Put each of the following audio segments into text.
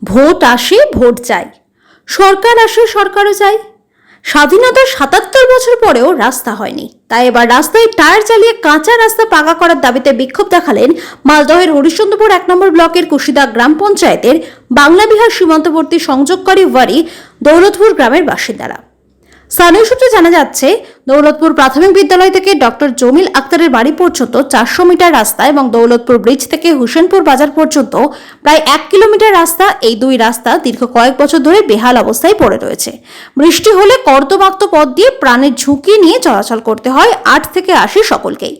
Vote আসে vote চাই, সরকার আসে সরকারও চাই। স্বাধীনতার ৭৭ বছর পরেও রাস্তা হয়নি, তাই এবার রাস্তায় টায়ার চালিয়ে কাঁচা রাস্তা পাকা করার দাবিতে বিক্ষোভ দেখালেন মালদহের হরিশ্চন্দ্রপুর ১ নম্বর ব্লকের কুশিদা গ্রাম পঞ্চায়েতের বাংলা বিহার সীমান্তবর্তী সংযোগকারী ওয়ারি দৌলতপুর গ্রামের বাসিন্দারা। স্থানীয় সূত্রে জানা যাচ্ছে, দৌলতপুর প্রাথমিক বিদ্যালয় থেকে ডক্টর জমিল আক্তারের বাড়ি পর্যন্ত ৪০০ মিটার রাস্তা এবং দৌলতপুর ব্রিজ থেকে হুসেনপুর বাজার পর্যন্ত প্রায় ১ কিলোমিটার রাস্তা। এই দুই রাস্তা দীর্ঘ কয়েক বছর ধরে বেহাল অবস্থায় পড়ে রয়েছে। বৃষ্টি হলে কর্দমাক্ত পথ দিয়ে প্রাণের ঝুঁকি নিয়ে চলাচল করতে হয় ৮ থেকে ৮০ সকলকেই।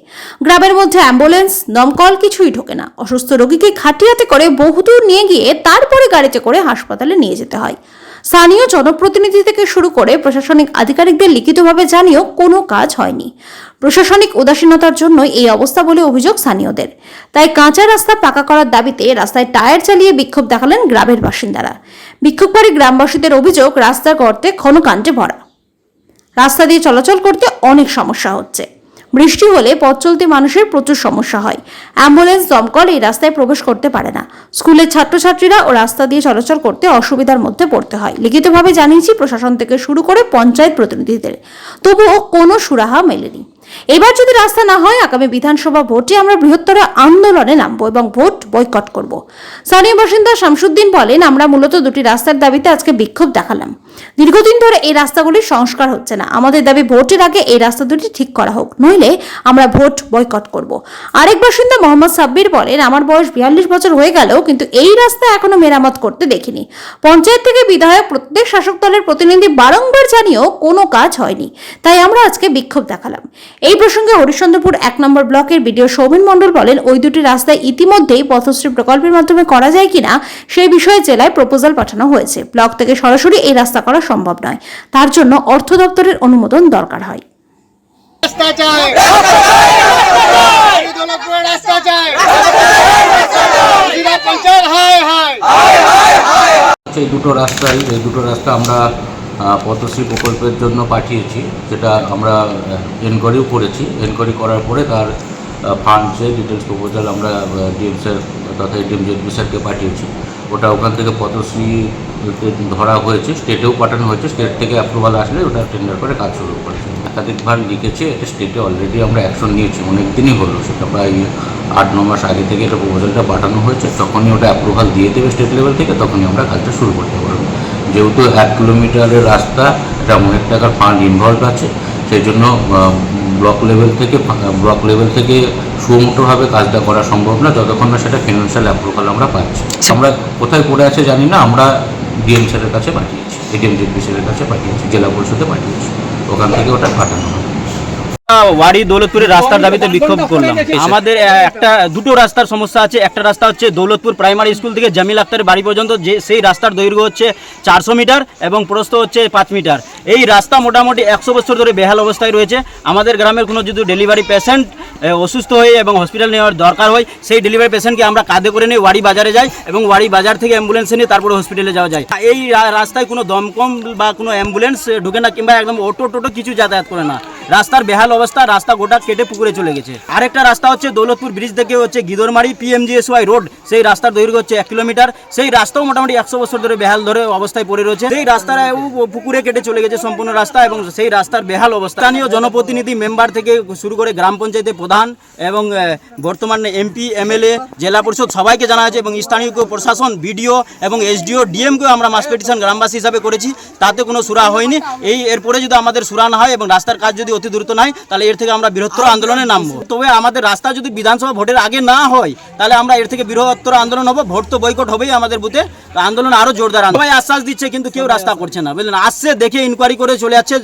গ্রামের মধ্যে অ্যাম্বুলেন্স, দমকল কিছুই ঢোকে না। অসুস্থ রোগীকে খাটিয়াতে করে বহুদূর নিয়ে গিয়ে তারপরে গাড়িতে করে হাসপাতালে নিয়ে যেতে হয়। স্থানীয় জনপ্রতিনিধি থেকে শুরু করে প্রশাসনিক আধিকারিকদের লিখিতভাবে জানিয়েও কোনো কাজ হয়নি। প্রশাসনিক উদাসীনতার জন্য এই অবস্থা বলে অভিযোগ স্থানীয়দের। তাই কাঁচা রাস্তা পাকা করার দাবিতে রাস্তায় টায়ার চালিয়ে বিক্ষোভ দেখালেন গ্রামের বাসিন্দারা। বিক্ষোভকারী গ্রামবাসীদের অভিযোগ, রাস্তার গর্তে ক্ষণকাণ্ডে ভরা, রাস্তা দিয়ে চলাচল করতে অনেক সমস্যা হচ্ছে। বৃষ্টি হলে পথ চলতি মানুষের প্রচুর সমস্যা হয়। অ্যাম্বুলেন্স, দমকল এই রাস্তায় প্রবেশ করতে পারে না। স্কুলের ছাত্রছাত্রীরা ও রাস্তা দিয়ে চলাচল করতে অসুবিধার মধ্যে পড়তে হয়। লিখিতভাবে জানিয়েছি প্রশাসন থেকে শুরু করে পঞ্চায়েত প্রতিনিধিদের, তবুও কোনো সুরাহা মেলেনি। এবার যদি রাস্তা না হয়, আগামী বিধানসভা ভোটে আমরা বৃহত্তর আন্দোলনে নামবো এবং ভোট বয়কট করব। স্থানীয় বাসিন্দা শামসুদ্দিন বলেন, আমরা মূলত দুটি রাস্তার দাবিতে আজকে বিক্ষোভ দেখালাম। দীর্ঘদিন ধরে এই রাস্তাগুলির সংস্কার হচ্ছে না। আমাদের দাবি ভোটের আগে এই রাস্তা দুটি ঠিক করা হোক, নইলে আমরা ভোট বয়কট করব। আরেক বাসিন্দা মোহাম্মদ সাব্বির বলেন, আমার বয়স ৪২ বছর হয়ে গেলেও কিন্তু এই রাস্তা এখনো মেরামত করতে দেখিনি। পঞ্চায়েত থেকে বিধায়ক, প্রত্যেক শাসক দলের প্রতিনিধি বারংবার জানিয়েও কোনো কাজ হয়নি, তাই আমরা আজকে বিক্ষোভ দেখালাম। এই প্রসঙ্গে হরিশ্চন্দ্রপুর ১ নম্বর ব্লকের বিডিও সৌমেন মণ্ডল বলেন, ওই দুটি রাস্তায় ইতিমধ্যেই পথশ্রী প্রকল্পের মাধ্যমে করা যায় কিনা সেই বিষয়ে জেলায় প্রপোজাল পাঠানো হয়েছে। ব্লক থেকে সরাসরি এই রাস্তা করা সম্ভব নয়, তার জন্য অর্থ দপ্তরের অনুমোদন দরকার হয়। এই দুটো রাস্তা আমরা পথশ্রী প্রকল্পের জন্য পাঠিয়েছি, যেটা আমরা এনকোয়ারিও করেছি। এনকোয়ারি করার পরে তার ফান্ডসের ডিটেলস প্রপোজাল আমরা ডিএম স্যার তথা এডিএম জেডপি স্যারকে পাঠিয়েছি। ওটা ওখান থেকে পথশ্রী ধরা হয়েছে, স্টেটেও পাঠানো হয়েছে। স্টেট থেকে অ্যাপ্রুভাল আসলে ওটা টেন্ডার করে কাজ শুরু করেছে। একাধিকবার লিখেছে, এটা স্টেটে অলরেডি আমরা অ্যাকশন নিয়েছি, অনেক দিনই হলো। সেটা প্রায় ৮-৯ মাস আগে থেকে এটা প্রপোজালটা পাঠানো হয়েছে। যখনই ওটা অ্যাপ্রুভাল দিয়ে দেবে স্টেট লেভেল থেকে, তখনই আমরা কাজটা শুরু করতে পারবো। যেহেতু ১ কিলোমিটারের রাস্তা, এটা অনেক টাকার ফান্ড ইনভলভ আছে, সেই জন্য ব্লক লেভেল থেকে সুমোটোভাবে কাজটা করা সম্ভব না যতক্ষণ না সেটা ফিনান্সিয়াল অ্যাপ্রুভাল আমরা পাচ্ছি। আমরা কোথায় পড়ে আছে জানি না, আমরা ডিএম স্যারের কাছে পাঠিয়েছি, এডিএম জেডপি স্যারের কাছে পাঠিয়েছি, জেলা পরিষদে পাঠিয়েছি, ওখান থেকে ওটা পাঠানো হবে। ওয়ারি দৌলতপুরের রাস্তার দাবিতে বিক্ষোভ করলাম। আমাদের দুটো রাস্তার সমস্যা আছে। একটা রাস্তা হচ্ছে দৌলতপুর প্রাইমারি স্কুল থেকে জমিল আক্তারের বাড়ি পর্যন্ত, যে সেই রাস্তার দৈর্ঘ্য হচ্ছে ৪০০ মিটার এবং প্রস্থ হচ্ছে ৫ মিটার। এই রাস্তা মোটামুটি ১০০ বছর ধরে বেহাল অবস্থায় রয়েছে। আমাদের গ্রামের কোনো যদি ডেলিভারি পেশেন্ট অসুস্থ হয়ে এবং হসপিটাল নেওয়ার দরকার হয়, সেই ডেলিভারি পেশেন্টকে আমরা কাঁধে করে নিয়ে ওয়ারি বাজারে যাই এবং ওয়ারি বাজার থেকে অ্যাম্বুলেন্সে নিয়ে তারপরে হসপিটালে যাওয়া যায়। এই রাস্তায় কোনো দমকম বা কোনো অ্যাম্বুলেন্স ঢুকে না, কিংবা একদম অটো কিছু যাতায়াত করে না। রাস্তার বেহাল অবস্থা, রাস্তা গোটা কেটে পুকুরে চলে গেছে। আরেকটা রাস্তা হচ্ছে দৌলতপুর ব্রিজ থেকে হচ্ছে গিদরমারি PMGSY রোড, সেই রাস্তার দৈর্ঘ্য হচ্ছে ১ কিলোমিটার। সেই রাস্তাও মোটামুটি ১০০ বছর ধরে বেহাল ধরে অবস্থায় পড়ে রয়েছে। সেই রাস্তার পুকুরে কেটে চলে গেছে সম্পূর্ণ রাস্তা এবং সেই রাস্তার বেহাল অবস্থা। স্থানীয় জনপ্রতিনিধি মেম্বার থেকে শুরু করে গ্রাম পঞ্চায়েতের প্রধান এবং বর্তমানে MP, MLA, জেলা পরিষদ সবাইকে জানা আছে এবং স্থানীয় প্রশাসন, BDO এবং SDO, DMকেও আমরা মাস পিটিশন গ্রামবাসী হিসাবে করেছি, তাতে কোনো সুরা হয়নি। এরপরে যদি আমাদের সুরা না হয় এবং রাস্তার কাজ যদি অতি দ্রুত নাই, তাহলে এর থেকে আমরা বৃহত্তর আন্দোলনে নামবো। তবে আমাদের রাস্তা যদি বিধানসভা ভোটের আগে না হয়, তাহলে আমরা এর থেকে বৃহত্তর আন্দোলন হবো। ভোট তো বয়কট হবেই আমাদের বুথে, আন্দোলন আরো জোরদার। সবাই আশ্বাস দিচ্ছে কিন্তু কেউ রাস্তা করছে না, বুঝলেন। আসছে, দেখে ইনকোয়ারি করে চলে যাচ্ছে,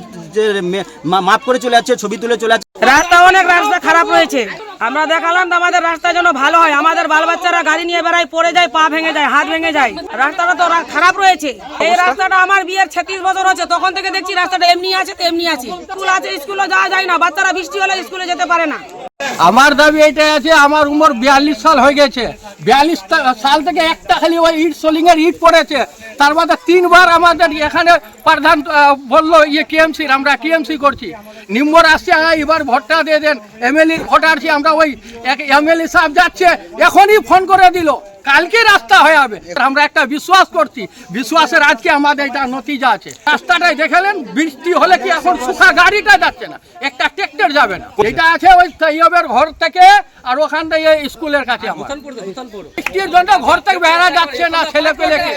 মাপ করে চলে যাচ্ছে, ছবি তুলে চলে যাচ্ছে। রাস্তা অনেক রাস্তা খারাপ রয়েছে। আমরা দেখালাম তো আমাদের রাস্তা যেন ভালো হয়। আমাদের বাল বাচ্চারা গাড়ি নিয়ে বেড়ায়, পড়ে যায়, পা ভেঙে যায়, হাত ভেঙে যায়। রাস্তাটা তো খারাপ রয়েছে। এই রাস্তাটা আমার বিয়ের ৩৬ বছর হচ্ছে, তখন থেকে দেখছি রাস্তাটা এমনি আছে তো এমনি আছে। স্কুল আছে, স্কুলে যাওয়া যায় না। বাচ্চারা বৃষ্টি হলে স্কুলে যেতে পারে না। আমার দাবি এটাই আছে, আমার উমর ৪২ সাল হয়ে গেছে। ৪২ সাল থেকে একটা খালি ওই ইট সোলিং এর ইট পড়েছে। তার মধ্যে 3বার আমাদের এখানে প্রধান বললো KMC, আমরা KMC করছি। নিম্বর আসছে, এবার ভোটটা দিয়ে দেন, MLA ভোট আসছে। আমরা ওই MLA সাহেব যাচ্ছে, এখনই ফোন করে দিল কালকে রাস্তা হয়ে যাবে। আমরা একটা বিশ্বাস করছি, বিশ্বাসের আজকে আমাদের এটা নতিজা আছে। রাস্তাটাই দেখালেন, বৃষ্টি হলে কি এখন সুখা গাড়িটা যাচ্ছে না, একটা ট্রাক্টর যাবে না। এটা আছে ওই তৈয়বের ঘর থেকে আর ওখান থেকে স্কুলের কাছে। বৃষ্টির জন্য ঘর থেকে বেড়া যাচ্ছে না ছেলে পেলেকে।